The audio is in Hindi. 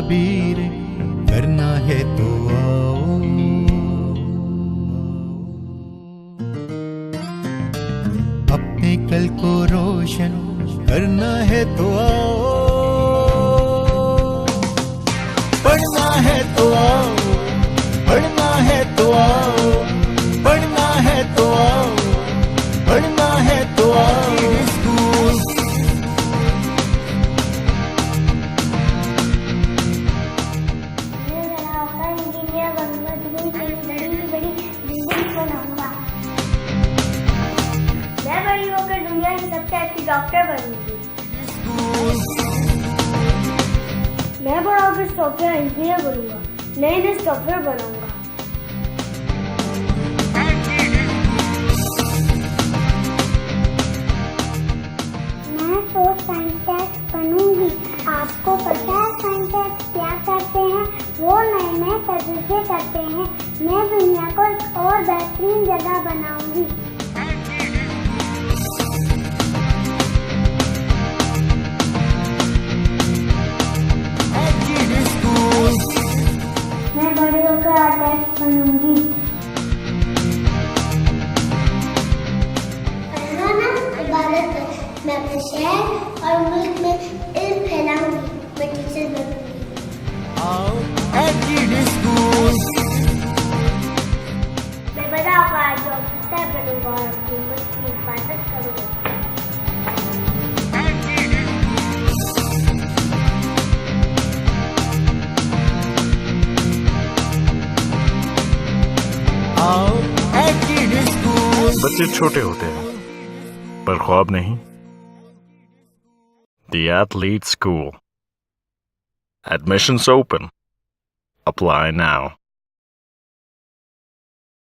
ताबीर करना है तो आओ। अपने कल को रोशन करना है तो आओ। पढ़ना है तो आओ, पढ़ना है तो आओ, पढ़ना है तो आओ, पढ़ना है तो आओ। स्कूल इंजीनियर बनूंगा, बड़ी बिल्डिंग बनाऊंगा। मैं बड़ी होकर दुनिया की सबसे अच्छी डॉक्टर बनूंगी। मैं बड़ा होकर सॉफ्टवेयर इंजीनियर बनूंगा, नए नए सॉफ्टवेयर बनाऊंगा। मैं तो साइंटिस्ट बनूंगी। आपको पता है साइंटिस्ट क्या करते हैं? वो नए नए तरीके करते हैं। मैं दुनिया को एक और बेहतरीन जगह बनाऊंगी। मैं बड़े होकर आर्टिस्ट बनूंगी। इबादत है। मैं अपने शहर और मुल्क में इल्म फैलाऊंगी। मैं टीचर बनूंगी। मैं बड़ा होकर जो अफसर बनूंगा और अपने मुल्क की हिफाजत करूंगा। बच्चे छोटे होते हैं पर ख्वाब नहीं। The Athlete School. Admissions open. Apply now.